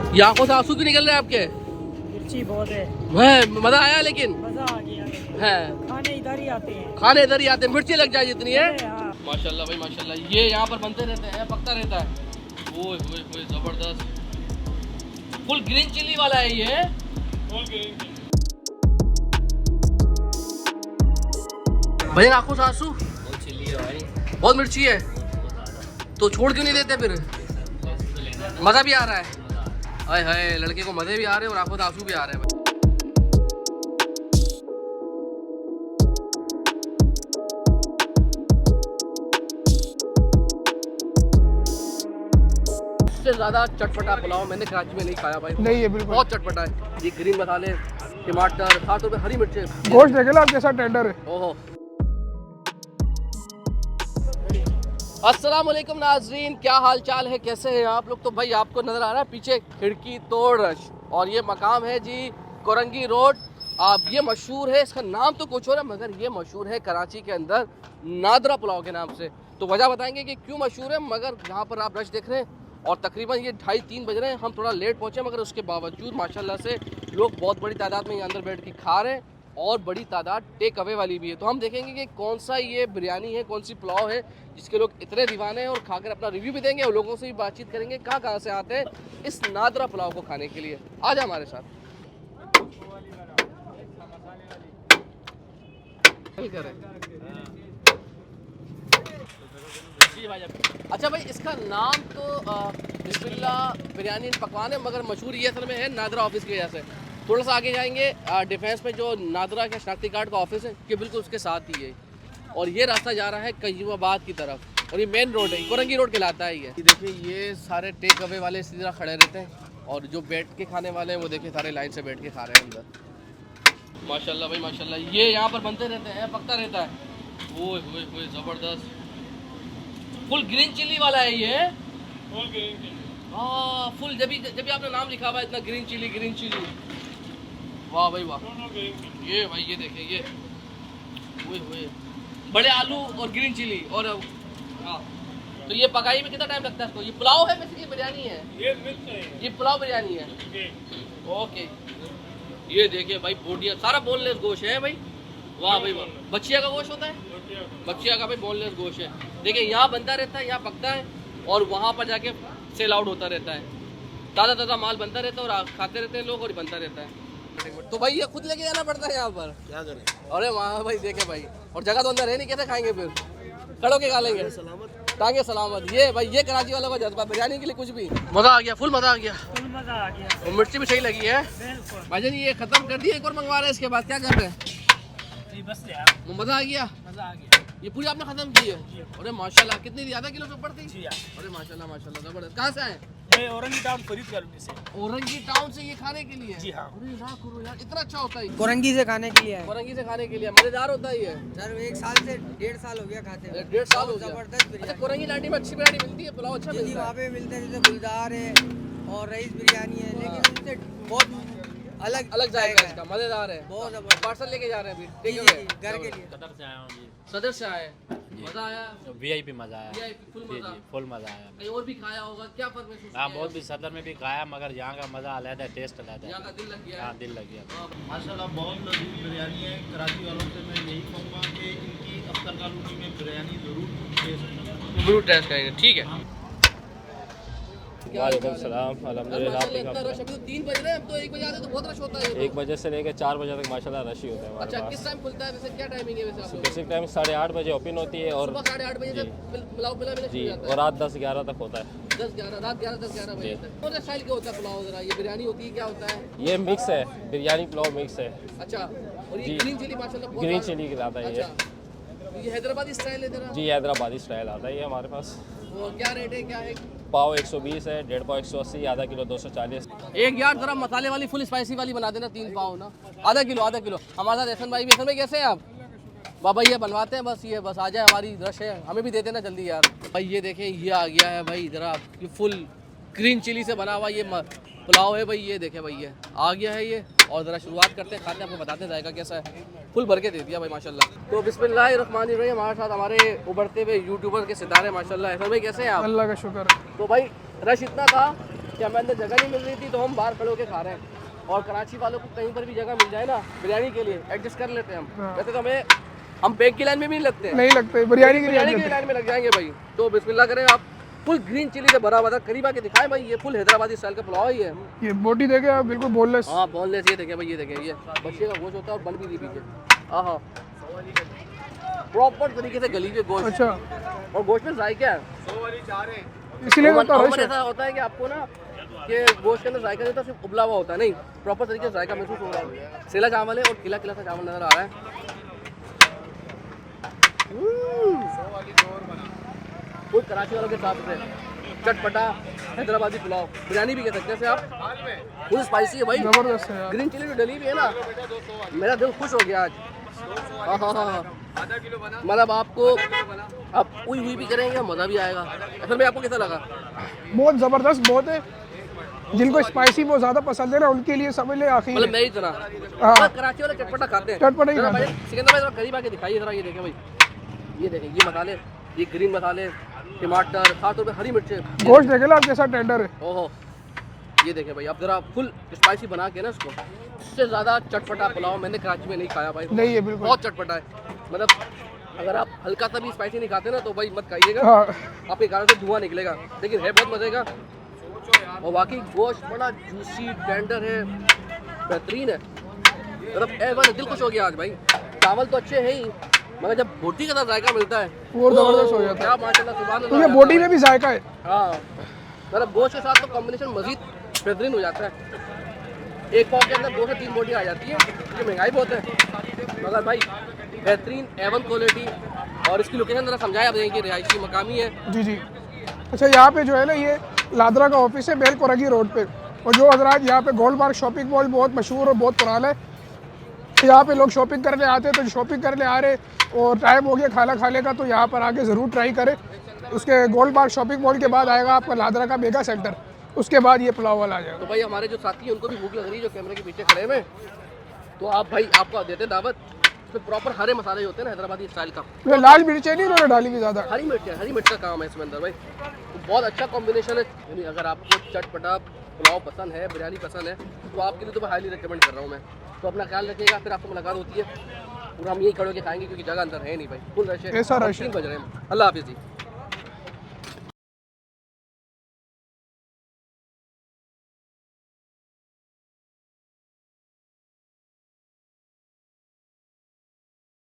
ये आंखों से आंसू क्यों निकल रहे हैं आपके? मिर्ची बहुत है। मजा आया लेकिन मजा आ गया है। खाने इधर ही आते हैं। खाने इधर ही आते हैं, मिर्ची लग जाए जितनी है। हाँ। माशाल्लाह भाई माशाल्लाह, ये यहाँ पर बनते रहते हैं, पकता रहता है। ओए ओए ओए जबरदस्त, फुल ग्रीन चिली वाला है ये। भैया आंखों से आंसू, बहुत चिल्ली है भाई, बहुत मिर्ची है, तो छोड़ क्यों नहीं देते फिर? मजा भी आ रहा है। हाय हाय, लड़के को मजे भी आ रहे हैं और आंखों से आंसू भी आ रहे हैं। इससे ज्यादा चटपटा पुलाव मैंने कराची में नहीं खाया भाई। नहीं है बिल्कुल, बहुत चटपटा है। ये ग्रीन मसाले, टमाटर, 7 रुपए हरी मिर्चें। गोश्त देखे ना आप कैसा टेंडर है। ओहो। अस्सलाम वालेकुम नाजरीन, क्या हाल चाल है, कैसे हैं आप लोग? तो भाई आपको नज़र आ रहा है पीछे खिड़की तोड़ रश, और ये मकाम है जी कोरंगी रोड। आप ये मशहूर है, इसका नाम तो कुछ और है मगर ये मशहूर है कराची के अंदर नादरा पुलाव के नाम से। तो वजह बताएंगे कि क्यों मशहूर है, मगर यहाँ पर आप रश देख रहे हैं और तकरीबन ये 2:30-3 बज रहे हैं। हम थोड़ा लेट पहुँचे मगर उसके बावजूद माशाल्लाह से लोग बहुत बड़ी तादाद में यहाँ अंदर बैठ के खा रहे हैं और बड़ी तादाद टेक अवे वाली भी है। तो हम देखेंगे कि कौन सा ये बिरयानी है, कौन सी पुलाव है जिसके लोग इतने दीवाने हैं, और खाकर अपना रिव्यू भी देंगे और लोगों से भी बातचीत करेंगे कहाँ कहाँ से आते हैं इस नादरा पुलाव को खाने के लिए। आ जाए हमारे साथ। अच्छा भाई, इसका नाम तो बिस्मिल्लाह बिरयानी एंड पकवान है मगर मशहूर ये असल में है नादरा ऑफिस की वजह से। थोड़ा सा आगे जाएंगे, डिफेंस में जो नादरा के शनाख्ती कार्ड का ऑफिस है कि बिल्कुल उसके साथ ही है, और ये रास्ता जा रहा है कयूमाबाद की तरफ, और ये मेन रोड है, कोरंगी रोड कहलाता है ये। देखिए ये सारे टेक अवे वाले इसी तरह खड़े रहते हैं, और जो बैठ के खाने वाले हैं वो देखिए सारे लाइन से बैठ के खा रहे हैं अंदर। माशाल्लाह भाई माशाल्लाह, ये यहाँ पर बनते रहते हैं, पकता रहता है। ओए ओए ओए जबरदस्त, फुल ग्रीन चिली वाला है ये। हाँ फुल, जब भी आपने नाम लिखा हुआ है इतना ग्रीन चिली। वाह भाई वाह, ये भाई ये देखें, ये ओए ओए बड़े आलू और ग्रीन चिली, और हाँ। तो ये पकाई में कितना टाइम लगता है इसको? ये पुलाव है वैसे, ये बिरयानी है? ये पुलाव बिरयानी है। ओके, ये देखिए भाई बोटिया, सारा बोनलेस गोश्त है भाई। वाह भाई वाह, बच्चिया का गोश्त होता है, बच्चिया का भाई बोनलेस गोश्त है। देखिए यहाँ बनता रहता है, यहाँ पकता है और वहाँ पर जाके सेल आउट होता रहता है। ताज़ा ताज़ा माल बनता रहता है और खाते रहते हैं लोग और बनता रहता है। तो भाई ये खुद लेके जाना पड़ता है यहाँ पर, क्या करें? अरे वहाँ भाई देखे भाई, और जगह तो अंदर है नहीं, कैसे खाएंगे फिर? खड़ो के खा लेंगे, टांगे सलामत। ये भाई ये कराची वालों का जज्बा, बिरयानी के लिए कुछ भी। मजा आ गया, फुल मजा आ गया, फुल मजा आ गया। और मिर्ची भी सही लगी है भाईजान। ये खत्म कर दिया, एक और मंगवा रहे हैं, इसके बाद क्या कर रहे हैं? जी बस यार, मजा आ गया, मजा आ गया। ये पूरी आपने खत्म की है? अरे माशाल्लाह, कितनी थी? आधा किलो से ऊपर थी? जी यार। अरे माशाल्लाह माशाल्लाह जबरदस्त। कहाँ से आए? मैं औरंगी टाउन फरीद कॉलोनी से। औरंगी टाउन से ये खाने के लिए? जी हाँ। अरे वाह करो यार, इतना अच्छा होता है? कोरंगी से खाने के लिए है औरंगी से खाने के लिए मजेदार होता है ये? सर। 1 साल से 1.5 साल हो गया खाते हुए। 1.5 साल हो गया। जबरदस्त अच्छा, बिरयानी। कोरंगी लाटी में अच्छी बिरयानी मिलती है, पुलाव अच्छा जी मिलता वहाँ है? पे मिलते हैं, जैसे गुलदार है और रईस बिरयानी है, लेकिन इनसे बहुत अलग जाएगा इसका, मजेदार है। बहुत जबरदस्त। पार्सल लेके जा रहे हैं अभी? जी, ठीक है, जी, घर के लिए। सदर से आया हूँ जी। सदर से आए, मजा आया? VIP मज़ा आया VIP फुल जी मजा। जी, फुल मज़ा आया। कहीं और भी खाया होगा, क्या फर्क महसूस हाँ किया बहुत है? भी सदर में भी खाया, मगर यहाँ का मज़ा अलग है, टेस्ट अलग यहाँ है। का दिल लग गया हाँ है। दिल लग गया। माशाल्लाह बहुत लजीज बिरयानी है। कराची वालों से मैं यही कहूँगा कि इनकी अख्तर कॉलोनी में बिरयानी ज़रूर टेस्ट करें। जरूर टेस्ट करेंगे, ठीक है। वालेकुम सलाम, अल्हम्दुलिल्लाह। आप इतना रश, अभी तो 3 बज रहे हैं, अब तो 1 बजे आते तो बहुत रश होता है ये तो। 1 बजे से लेकर 4 बजे तक माशाल्लाह रश ही होता है हमारे अच्छा, पास। किस टाइम खुलता है वैसे, क्या टाइमिंग है वैसे आप लोग? बेसिक टाइम 8:30 बजे ओपन होती है और सुबह 8:30 बजे से पुलाव मिलना जी, शुरू हो और जाता रात 10-11 तक होता है। है? 10-11 रात 11-10-11 बजे जी। तक। कौन सा स्टाइल का होता है पुलाव? जरा ये बिरयानी होती है, क्या होता है? ये मिक्स है, बिरयानी पुलाव मिक्स है। अच्छा, और ये जी। ग्रीन चिली माशाल्लाह बहुत ग्रीन ज्यादा- चिली खिलाता है ये। अच्छा, ये हैदराबादी स्टाइल है जरा? जी हैदराबादी स्टाइल आता है ये हमारे पास। वो क्या रेट है, क्या है? पाव 120 है, 1.5 पाव 180, आधा किलो 240। एक यार जरा मसाले वाली फुल स्पाइसी वाली बना देना, 3 पाव ना, आधा किलो। हमारे साथ एहसन भाई भी। एहसन भाई कैसे हैं आप? बाबा ये बनवाते हैं बस, ये बस आ जाए, हमारी रश है, हमें भी दे देना जल्दी यार। भाई ये देखें, ये आ गया है भाई जरा, ये फुल ग्रीन चिली से बना हुआ ये पुलाव है भाई। ये देखें भाई, ये आ गया है ये, और ज़रा शुरुआत करते हैं, खाते हैं, आपको बताते हैं जाएगा कैसा है। फुल भर के दे दिया भाई माशाल्लाह। तो बिस्मिल्लाहिर्रहमानिर्रहीम, हमारे साथ हमारे उभरते हुए यूट्यूबर के सितारे माशाल्लाह। एहसन भाई कैसे हैं आप? अल्लाह का शुक्र है। तो भाई रश इतना था कि हमें अंदर जगह नहीं मिल रही थी तो हम बाहर खड़े होकर खा रहे हैं। और कराची वालों को कहीं पर भी जगह मिल जाए ना बिरयानी के लिए एडजस्ट कर लेते हैं हम। हाँ। वैसे तो हम बैंक की लाइन में भी नहीं लगते हैं, नहीं लगते, बिरयानी की बिरयानी नहीं की लाइन में लग जाएंगे भाई। तो बिस्मिल्लाह करें आप। फुल ग्रीन चिली से भरा हुआ था, करीब आके दिखाएं भाई। ये फुल हैदराबादी स्टाइल का पुलाव ही है। ये बोटी देखे आप, बिल्कुल बोनलेस। हाँ बोनलेस। ये देखें भाई, ये देखें, ये बच्चे का गोश्त होता है और बन भी दी पीछे। हाँ प्रॉपर तरीके से गली के गोश्त। अच्छा, और गोश्त में जायका है, इसलिए तो अमन रश है। ऐसा होता है कि आपको ना कि गोश्त के अंदर जायका नहीं होता, सिर्फ उबला हुआ होता है। नहीं, प्रॉपर तरीके से जायका महसूस हो रहा है। सेला चावल है और खिला खिला सा चावल नजर आ रहा है। फुल कराची वालों के साथ से चटपटा हैदराबादी पुलाव, बिरयानी भी कह सकते हैं आप। फुल स्पाइसी है भाई, जबरदस्त है यार। ग्रीन चिली जो डली हुई है ना, मेरा दिल खुश हो गया आज। हाँ, मतलब आपको आप उई हुई भी करेंगे, मज़ा भी आएगा। असल में आपको कैसा लगा? बहुत ज़बरदस्त, बहुत है। जिनको स्पाइसी बहुत ज़्यादा पसंद है ना, उनके लिए समझ ले आखिर मतलब मैं ही इतना हाँ। कराची वाले चटपटा खाते हैं, चटपटा ही जरा खाते भाई सिकंदर भाई, जरा करीब आके दिखाइए जरा। ये देखें भाई, ये देखें, ये मसाले, ये ग्रीन मसाले, टमाटर, खास तौर पे हरी मिर्च। गोश्त देखे ना आप कैसा टेंडर है। ओहो, ये देखें भाई, आप जरा फुल स्पाइसी बना के ना इसको, इससे ज़्यादा चटपटा पुलाव मैंने कराची में नहीं खाया भाई। नहीं है बिल्कुल। बहुत चटपटा है। मतलब अगर आप हल्का सा भी स्पाइसी नहीं खाते ना तो भाई मत खाइएगा, हाँ, आपके गालों से धुआं निकलेगा। लेकिन है बहुत मज़े का, और बाकी गोश्त बड़ा जूसी टेंडर है, बेहतरीन है। मतलब ए दिल खुश हो गया आज भाई। चावल तो अच्छे हैं ही, मगर जब बोटी का जायका मिलता है वो ज़बरदस्त हो जाता है। क्या माशाल्लाह, सुभान तो ये अल्लाह। बोटी में भी जायका है। हाँ, मतलब गोश्त के साथ तो कॉम्बिनेशन मजीद बेहतरीन हो जाता है। एक पाव के अंदर 2 से 3 बोटी आ जाती है। ये महंगाई बहुत है, मगर भाई बेहतरीन A1 क्वालिटी। और इसकी लोकेशन ज़रा समझाया आप देंगे, रिहायशी मकामी है। जी जी। अच्छा, यहाँ पे जो है ना, ये लादरा का ऑफिस है बेल कोरगी रोड पे। और जो हजरात यहाँ पे गोल्ड मार्क शॉपिंग मॉल बहुत मशहूर और बहुत पुराना है, यहाँ पे लोग शॉपिंग करने आते हैं, तो शॉपिंग करने आ रहे और टाइम हो गया खाना खाने का, तो यहाँ पर आके ज़रूर ट्राई करें। उसके गोल्ड मार्क शॉपिंग मॉल के बाद आएगा आपका लादरा का मेगा सेंटर, उसके बाद ये पुलाव वाला आ जाएगा। तो भाई हमारे जो साथी हैं उनको भी भूख लग रही है, जो कैमरे के पीछे खड़े हुए हैं, तो आप भाई आपको देते हैं दावत। तो प्रॉपर हरे मसाले होते हैं ना हैदराबादी स्टाइल का। ये लाल मिर्चें नहीं इन्होंने डाली भी ज़्यादा। हरी मिर्च है, हरी मिर्च का काम है इसमें अंदर भाई। तो बहुत अच्छा कॉम्बिनेशन है। यानी अगर आपको चटपटा पुलाव पसंद है, बिरयानी पसंद है, तो आपके लिए तो मैं हाईली रिकमेंड कर रहा हूँ मैं। तो अपना ख्याल रखिएगा, फिर आपको मुलाकात होती है। पूरा हम यही खड़े होकर खाएंगे क्योंकि जगह अंदर है नहीं भाई, फुल रश है। ऐसा रश है। 3 बज रहे हैं। अल्लाह हाफिज़ जी।